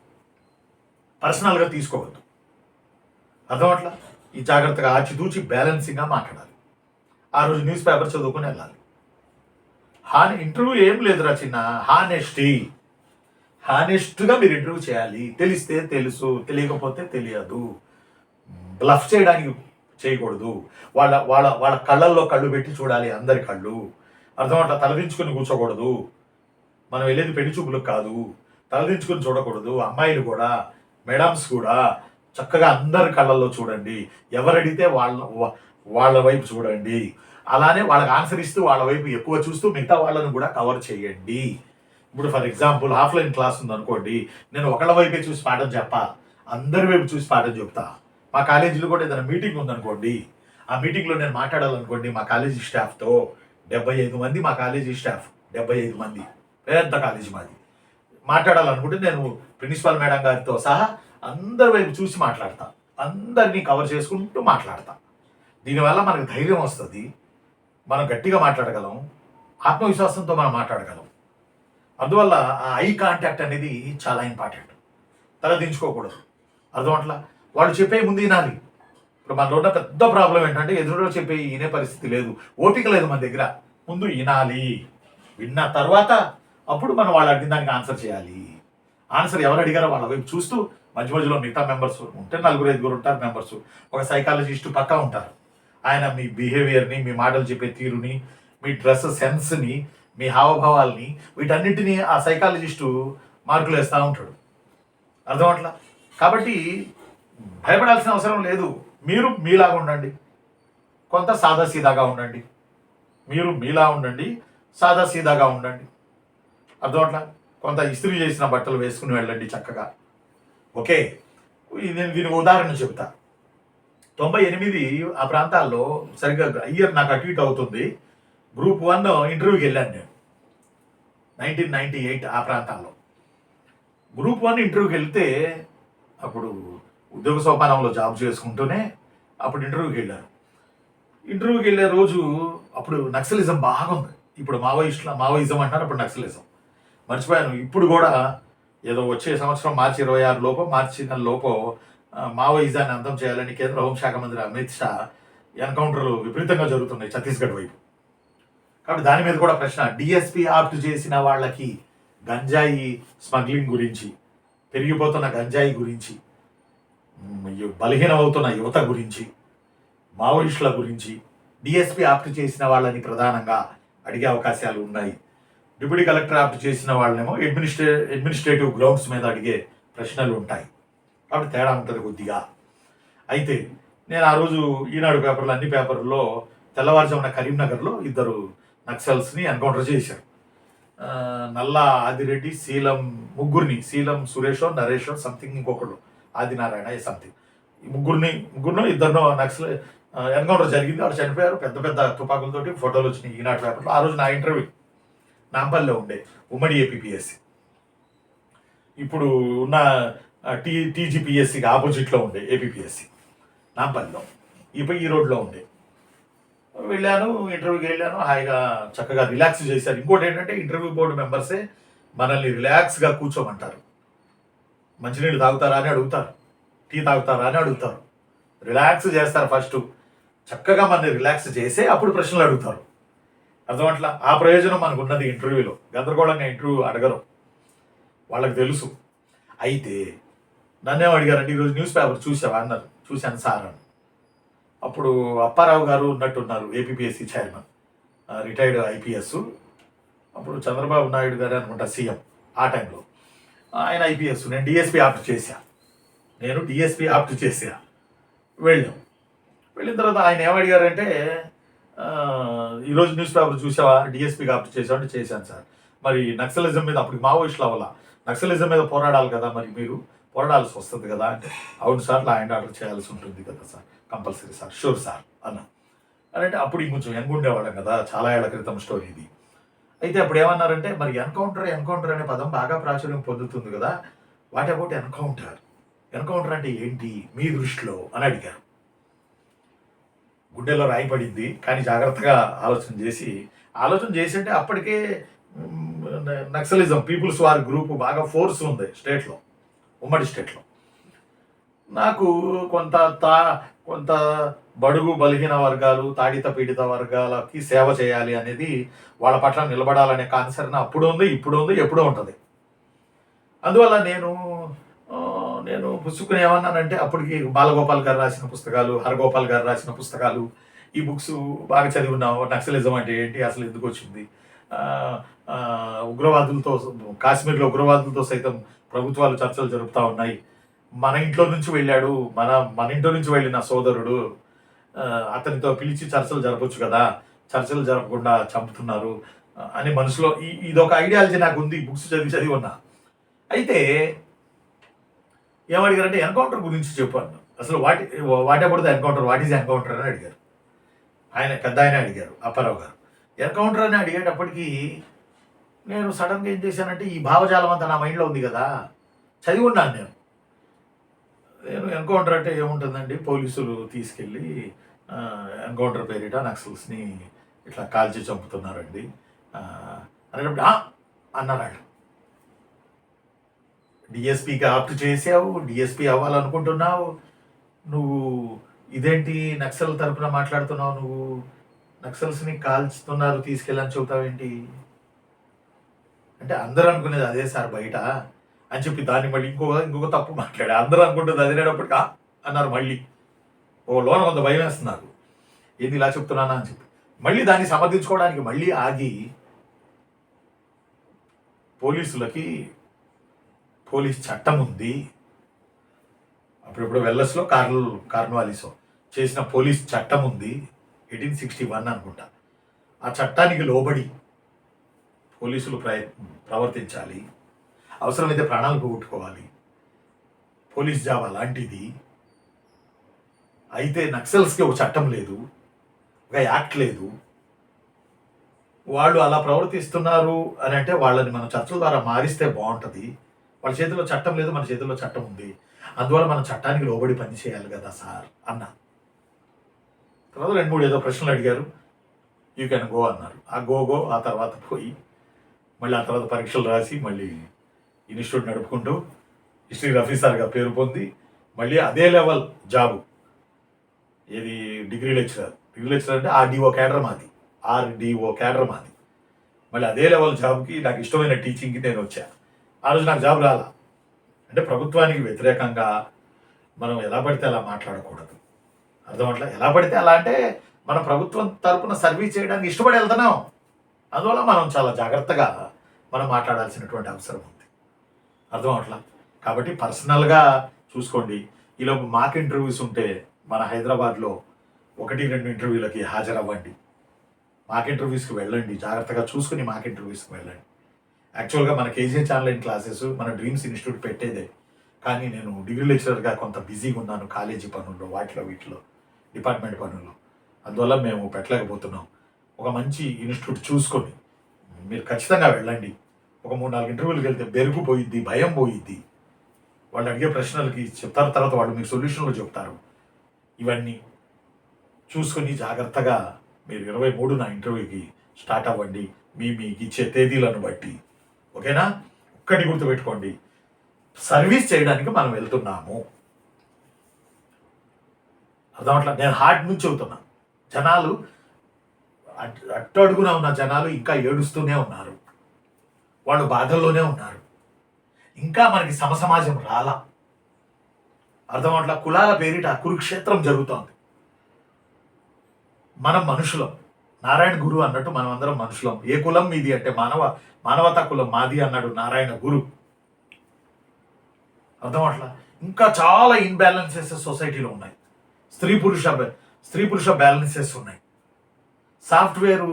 పర్సనల్గా తీసుకోవద్దు. అర్థమట్లా ఈ జాగ్రత్తగా ఆచితూచి బ్యాలెన్సింగ్గా మాట్లాడాలి. ఆ రోజు న్యూస్ పేపర్ చదువుకుని వెళ్ళాలి. ఇంటర్వ్యూ ఏం లేదురా చిన్న, హానెస్ట్గా మీరు ఇంటర్వ్యూ చేయాలి. తెలిస్తే తెలుసు, తెలియకపోతే తెలియదు. బ్లఫ్ చేయడానికి చేయకూడదు. వాళ్ళ వాళ్ళ వాళ్ళ కళ్ళల్లో కళ్ళు పెట్టి చూడాలి, అందరి కళ్ళు. అర్థమట్లా తలదించుకొని కూర్చోకూడదు. మనం వెళ్ళేది పెళ్లి చూపులకు కాదు, తలదించుకొని చూడకూడదు. అమ్మాయిలు కూడా, మేడమ్స్ కూడా చక్కగా అందరి కళ్ళల్లో చూడండి. ఎవరు అడిగితే వాళ్ళ వైపు చూడండి. అలానే వాళ్ళకి ఆన్సర్ ఇస్తూ వాళ్ళ వైపు ఎక్కువ చూస్తూ మిగతా వాళ్ళని కూడా కవర్ చేయండి. ఇప్పుడు ఫర్ ఎగ్జాంపుల్ ఆఫ్లైన్ క్లాస్ ఉందనుకోండి, నేను ఒకళ్ళ వైపే చూసి పాఠం చెప్పా, అందరి వైపు చూసి పాఠం చెప్తా. మా కాలేజీలో కూడా ఏదైనా మీటింగ్ ఉందనుకోండి, ఆ మీటింగ్లో నేను మాట్లాడాలనుకోండి మా కాలేజీ స్టాఫ్తో, 75 మంది మా కాలేజీ స్టాఫ్, 75 మంది, పెద్ద కాలేజీ మాది. మాట్లాడాలనుకుంటే నేను ప్రిన్సిపాల్ మేడం గారితో సహా అందరి వైపు చూసి మాట్లాడతా, అందరినీ కవర్ చేసుకుంటూ మాట్లాడతా. దీనివల్ల మనకు ధైర్యం వస్తుంది, మనం గట్టిగా మాట్లాడగలం, ఆత్మవిశ్వాసంతో మనం మాట్లాడగలం. అందువల్ల ఆ ఐ కాంటాక్ట్ అనేది చాలా ఇంపార్టెంట్. తల దించుకోకూడదు. అర్థమట్లా వాళ్ళు చెప్పే ముందు వినాలి. ఇప్పుడు మనలో ఉన్న పెద్ద ప్రాబ్లం ఏంటంటే ఎదురులో చెప్పే వినే పరిస్థితి లేదు, ఓపిక లేదు మన దగ్గర. ముందు వినాలి, విన్న తర్వాత అప్పుడు మనం వాళ్ళు అడిగిన దానికి ఆన్సర్ చేయాలి. ఆన్సర్ ఎవరు అడిగారో వాళ్ళ వైపు చూస్తూ మధ్య మధ్యలో మిగతా మెంబర్స్ ఉంటే 4-5 ఉంటారు మెంబర్స్, ఒక సైకాలజిస్ట్ పక్కా ఉంటారు. ఆయన మీ బిహేవియర్ని, మీ మాటలు చెప్పే తీరుని, మీ డ్రెస్ సెన్స్ని, మీ హావభావాల్ని, వీటన్నిటినీ ఆ సైకాలజిస్టు మార్కులు వేస్తూ ఉంటాడు. అర్థమట్లా కాబట్టి భయపడాల్సిన అవసరం లేదు. మీరు మీలాగా ఉండండి, కొంత సాదాసీదాగా ఉండండి. మీరు మీలా ఉండండి, సాదాసీదాగా ఉండండి. అర్థమట్లా కొంత ఇస్త్రీ చేసిన బట్టలు వేసుకుని వెళ్ళండి చక్కగా. ఓకే, నేను దీనికి ఉదాహరణ చెబుతా. 98 ఆ ప్రాంతాల్లో, సరిగ్గా ఇయర్ నాకు అటు ఇటు అవుతుంది, గ్రూప్ 1 ఇంటర్వ్యూకి వెళ్ళాను నేను 1998 ఆ ప్రాంతాల్లో. గ్రూప్ 1 ఇంటర్వ్యూకి వెళ్తే అప్పుడు ఉద్యోగ సోపానంలో జాబ్ చేసుకుంటూనే అప్పుడు ఇంటర్వ్యూకి వెళ్ళాను. ఇంటర్వ్యూకి వెళ్ళే రోజు అప్పుడు నక్సలిజం బాగుంది. ఇప్పుడు మావోయిజం అంటారు, అప్పుడు నక్సలిజం మర్చిపోయాను. ఇప్పుడు కూడా ఏదో వచ్చే సంవత్సరం మార్చి 26 లోపో, మార్చి నెల లోపో మావోయిజాన్ని అంతం చేయాలని కేంద్ర హోంశాఖ మంత్రి అమిత్ షా ఎన్కౌంటర్లు విపరీతంగా జరుగుతున్నాయి ఛత్తీస్గఢ్ వైపు. కాబట్టి దాని మీద కూడా ప్రశ్న. డిఎస్పీ ఆప్ట్ చేసిన వాళ్ళకి గంజాయి స్మగ్లింగ్ గురించి, పెరిగిపోతున్న గంజాయి గురించి, బలహీనమవుతున్న యువత గురించి, మావోయిస్టుల గురించి డిఎస్పీ ఆప్ట్ చేసిన వాళ్ళని ప్రధానంగా అడిగే అవకాశాలు ఉన్నాయి. డిప్యూటీ కలెక్టర్ ఆప్ట్ చేసిన వాళ్ళనేమో అడ్మినిస్ట్రేటివ్ గ్రౌండ్స్ మీద అడిగే ప్రశ్నలు ఉంటాయి. కాబట్టి తేడా ఉంటుంది కొద్దిగా. అయితే నేను ఆ రోజు ఈనాడు పేపర్లో, అన్ని పేపర్లో తెల్లవారుజామున కరీంనగర్లో 2 నక్సల్స్ని ఎన్కౌంటర్ చేశారు. నల్లా ఆదిరెడ్డి, ముగ్గురిని, శీలం సురేషో, నరేషో సంథింగ్, ఇంకొకళ్ళు ఆదినారాయణ సంథింగ్, ఈ ముగ్గురిని 2 నక్సల్ ఎన్కౌంటర్ జరిగింది. వాళ్ళు చనిపోయారు. పెద్ద పెద్ద తుపాకులతోటి ఫోటోలు వచ్చినాయి ఈనాడు పేపర్లో. ఆ రోజు నా ఇంటర్వ్యూ నాంపల్లిలో ఉండే, ఉమ్మడి ఏపీపీఎస్సి, ఇప్పుడు ఉన్న టీజీపీఎస్సికి ఆపోజిట్లో ఉండే ఏపీపీఎస్సి నాంపల్లిలో, ఈ రోడ్లో ఉండే. వెళ్ళాను, ఇంటర్వ్యూకి వెళ్ళాను. హాయిగా చక్కగా రిలాక్స్ చేశారు. ఇంకోటి ఏంటంటే ఇంటర్వ్యూ బోర్డు మెంబర్సే మనల్ని రిలాక్స్గా కూర్చోమంటారు. మంచినీళ్ళు తాగుతారా అని అడుగుతారు, టీ తాగుతారా అని అడుగుతారు, రిలాక్స్ చేస్తారు. ఫస్ట్ చక్కగా మనల్ని రిలాక్స్ చేసే అప్పుడు ప్రశ్నలు అడుగుతారు. అర్థమట్లా ఆ ప్రయోజనం మనకు ఉన్నది ఇంటర్వ్యూలో. గందరగోళంగా ఇంటర్వ్యూ అడగరు, వాళ్ళకి తెలుసు. అయితే నన్నేం అడిగారంటే, ఈరోజు న్యూస్ పేపర్ చూసావా అన్నారు. చూశాను సార్ అని. అప్పుడు అప్పారావు గారు ఉన్నట్టున్నారు, ఏపీపీఎస్సీ చైర్మన్, రిటైర్డ్ ఐపీఎస్. అప్పుడు చంద్రబాబు నాయుడు గారు అనుకుంటా సీఎం ఆ టైంలో. ఆయన ఐపీఎస్, నేను డిఎస్పీ ఆప్ట్ చేశా. వెళ్ళిన తర్వాత ఆయన ఏమడిగారంటే, ఈరోజు న్యూస్ పేపర్ చూసావా, డిఎస్పీకి ఆప్ట్ చేసావు అంటే చేశాను సార్. మరి నక్సలిజం మీద, అప్పుడు మావోయిస్టుల వల్ల నక్సలిజం మీద పోరాడాలి కదా, మరి మీరు పోరాడాల్సి వస్తుంది కదా అంటే, అవును సార్, లా అండ్ ఆర్డర్ చేయాల్సి ఉంటుంది కదా sir, compulsory sir, sure sir అన్నా. అంటే అప్పుడు ఇంకొంచెం యంగ్ ఉండేవాళ్ళం కదా, చాలా ఏళ్ల క్రితం స్టోరీ ఇది. అయితే అప్పుడు ఏమన్నారంటే, మరి ఎన్కౌంటర్ అనే పదం బాగా ప్రాచుర్యం పొందుతుంది కదా, వాట్ అబౌట్ ఎన్కౌంటర్ ఎన్కౌంటర్ అంటే ఏంటి మీ దృష్టిలో అని అడిగారు. గుండెలో రాయి పడింది. కానీ జాగ్రత్తగా ఆలోచన చేసి అంటే అప్పటికే నక్సలిజం పీపుల్స్ వార్ గ్రూప్ బాగా ఫోర్స్ ఉంది స్టేట్లో, ఉమ్మడి స్టేట్లో. నాకు కొంత బడుగు బలహీన వర్గాలు, తాడిత పీడిత వర్గాలకి సేవ చేయాలి అనేది, వాళ్ళ పట్ల నిలబడాలనే కాన్సర్న్ అప్పుడు ఉంది, ఇప్పుడు ఉంది, ఎప్పుడూ ఉంటుంది. అందువల్ల నేను పుచ్చుకుని ఏమన్నానంటే, అప్పటికి బాలగోపాల్ గారు రాసిన పుస్తకాలు, హరగోపాల్ గారు రాసిన పుస్తకాలు, ఈ బుక్స్ బాగా చదివి ఉన్నాము. నక్సలిజం అంటే ఏంటి, అసలు ఎందుకు వచ్చింది, ఉగ్రవాదులతో, కాశ్మీర్లో ఉగ్రవాదులతో సైతం ప్రభుత్వాలు చర్చలు జరుపుతూ ఉన్నాయి. మన ఇంట్లో నుంచి వెళ్ళాడు, మన ఇంట్లో నుంచి వెళ్ళిన సోదరుడు, అతనితో పిలిచి చర్చలు జరపచ్చు కదా, చర్చలు జరపకుండా చంపుతున్నారు అని మనసులో ఇదొక ఐడియాలజీ నాకు ఉంది, బుక్స్ చదివి ఉన్నా. అయితే ఏమడిగారంటే ఎన్కౌంటర్ గురించి చెప్పాను. అసలు what about the encounter, what is encounter అని అడిగారు. పెద్ద ఆయన అడిగారు, అప్పారావు గారు. ఎన్కౌంటర్ అని అడిగేటప్పటికి నేను సడన్గా ఏం చేశానంటే, ఈ భావజాలం అంతా నా మైండ్లో ఉంది కదా, చదివి ఉన్నాను నేను ఎన్కౌంటర్ అంటే ఏముంటుందండి, పోలీసులు తీసుకెళ్ళి ఎన్కౌంటర్ పేరిట నక్సల్స్ని ఇట్లా కాల్చి చంపుతున్నారండి అనేటప్పుడు అన్నారు వాళ్ళు. డిఎస్పీకి ఆప్ట్ చేసావు, డిఎస్పీ అవ్వాలనుకుంటున్నావు, నువ్వు ఇదేంటి నక్సల్ తరపున మాట్లాడుతున్నావు, నువ్వు నక్సల్స్ని కాల్చుతున్నారు తీసుకెళ్ళని చెబుతావేంటి అంటే, అందరూ అనుకునేది అదే సార్ బయట అని చెప్పి దాన్ని మళ్ళీ ఇంకొక తప్పు మాట్లాడా. అందరూ అనుకుంటుంది అదేటప్పటికి అన్నారు. మళ్ళీ లోన కొంత భయం వేస్తున్నారు, ఏంది ఇలా చెప్తున్నానా అని చెప్పి మళ్ళీ దాన్ని సమర్థించుకోవడానికి మళ్ళీ ఆగి, పోలీస్ చట్టం ఉంది, అప్పుడెప్పుడు వెల్లస్లో కార్న్వాలిసో చేసిన పోలీస్ చట్టం ఉంది, 1861 అనుకుంటా. ఆ చట్టానికి లోబడి పోలీసులు ప్రవర్తించాలి, అవసరమైతే ప్రాణాలు పోగొట్టుకోవాలి, పోలీస్ జాబ్ అలాంటిది. అయితే నక్సల్స్కి ఒక చట్టం లేదు, ఒక యాక్ట్ లేదు, వాళ్ళు అలా ప్రవర్తిస్తున్నారు అని అంటే వాళ్ళని మనం చర్చల ద్వారా మారిస్తే బాగుంటుంది. వాళ్ళ చేతిలో చట్టం లేదు, మన చేతిలో చట్టం ఉంది, అందువల్ల మనం చట్టానికి లోబడి పని చేయాలి కదా సార్ అన్న. తర్వాత 2-3 ఏదో ప్రశ్నలు అడిగారు, యూ కెన్ గో అన్నారు. ఆ గో ఆ తర్వాత పోయి మళ్ళీ ఆ తర్వాత పరీక్షలు రాసి మళ్ళీ ఇన్స్టిట్యూట్ నడుపుకుంటూ హిస్టరీ రఫీసార్గా పేరు పొంది మళ్ళీ అదే లెవెల్ జాబు, ఏది డిగ్రీ లెక్చరర్ అంటే ఆర్డీఓ క్యాడర్ మాది. మళ్ళీ అదే లెవెల్ జాబ్కి నాకు ఇష్టమైన టీచింగ్కి నేను వచ్చాను. ఆ రోజు నాకు జాబ్ రాలా. అంటే ప్రభుత్వానికి వ్యతిరేకంగా మనం ఎలా పడితే అలా మాట్లాడకూడదు, అర్థమట్లా. ఎలా పడితే అలా అంటే మనం ప్రభుత్వం తరపున సర్వీస్ చేయడానికి ఇష్టపడి వెళ్తున్నాం, అందువల్ల మనం చాలా జాగ్రత్తగా మనం మాట్లాడాల్సినటువంటి అవసరం ఉంది, అర్థం అవట్లా. కాబట్టి పర్సనల్గా చూసుకోండి. ఈలోపు మాక్ ఇంటర్వ్యూస్ ఉంటే మన హైదరాబాద్లో 1-2 ఇంటర్వ్యూలకి హాజరవ్వండి, మాక్ ఇంటర్వ్యూస్కి వెళ్ళండి, జాగ్రత్తగా చూసుకుని మాక్ ఇంటర్వ్యూస్కి వెళ్ళండి. యాక్చువల్గా మన కేజీహెచ్ ఆన్లైన్ క్లాసెస్ మన డ్రీమ్స్ ఇన్స్టిట్యూట్ పెట్టేదే, కానీ నేను డిగ్రీ లెక్చరర్గా కొంత బిజీగా ఉన్నాను, కాలేజీ పనుల్లో, వీటిలో డిపార్ట్మెంట్ పనుల్లో, అందువల్ల మేము పెట్టలేకపోతున్నాం. ఒక మంచి ఇన్స్టిట్యూట్ చూసుకొని మీరు ఖచ్చితంగా వెళ్ళండి. ఒక 3-4 ఇంటర్వ్యూలకు వెళ్తే బెరుగు పోయిద్ది, భయం పోయిద్ది, వాళ్ళు అడిగే ప్రశ్నలకి చెప్తారు, తర్వాత వాళ్ళు మీకు సొల్యూషన్లు చెప్తారు. ఇవన్నీ చూసుకొని జాగ్రత్తగా మీరు 23న ఇంటర్వ్యూకి స్టార్ట్ అవ్వండి, మీకు ఇచ్చే తేదీలను బట్టి. ఓకేనా? ఒక్కటి గుర్తుపెట్టుకోండి, సర్వీస్ చేయడానికి మనం వెళ్తున్నాము, అర్థమట్లా. నేను హార్ట్ నుంచి చెబుతున్నా. జనాలు అట్టడుగున ఉన్న జనాలు ఇంకా ఏడుస్తూనే ఉన్నారు, వాళ్ళు బాధల్లోనే ఉన్నారు, ఇంకా మనకి సమసమాజం రాలా, అర్థమట్లా. కులాల పేరిట కురుక్షేత్రం జరుగుతోంది. మనం మనుషులం, నారాయణ గురు అన్నట్టు మనం అందరం మనుషులం. ఏ కులం మీది అంటే మానవతా కులం మాది అన్నాడు నారాయణ గురు, అర్థమట్లా. ఇంకా చాలా ఇన్బ్యాలెన్సెస్ సొసైటీలో ఉన్నాయి, స్త్రీ పురుష బ్యాలెన్సెస్ ఉన్నాయి. సాఫ్ట్వేర్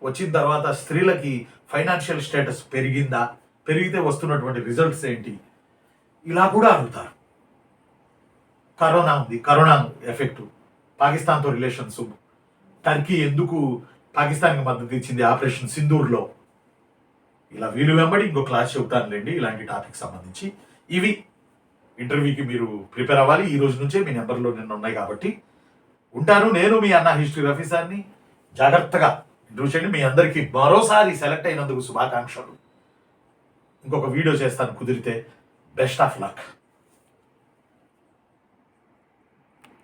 వచ్చిన తర్వాత స్త్రీలకి ఫైనాన్షియల్ స్టేటస్ పెరిగిందా, పెరిగితే వస్తున్నటువంటి రిజల్ట్స్ ఏంటి, ఇలా కూడా అడుగుతారు. కరోనా ఉంది, కరోనా ఎఫెక్టు, పాకిస్తాన్తో రిలేషన్స్, టర్కీ ఎందుకు పాకిస్తాన్కి మద్దతు ఇచ్చింది ఆపరేషన్ సింధూర్లో, ఇలా వీలు వెంబడి ఇంకో క్లాస్ చెబుతానులేండి ఇలాంటి టాపిక్ సంబంధించి. ఇవి ఇంటర్వ్యూకి మీరు ప్రిపేర్ అవ్వాలి. ఈ రోజు నుంచే మీ నెంబర్లో నిన్న ఉన్నాయి కాబట్టి ఉంటాను. నేను మీ అన్న హిస్టరీ రఫీ సార్ని. జాగ్రత్తగా ఇంటర్వ్యూ చేయండి. మీ అందరికీ మరోసారి సెలెక్ట్ అయినందుకు శుభాకాంక్షలు. ఇంకొక వీడియో చేస్తాను కుదిరితే. Best of luck.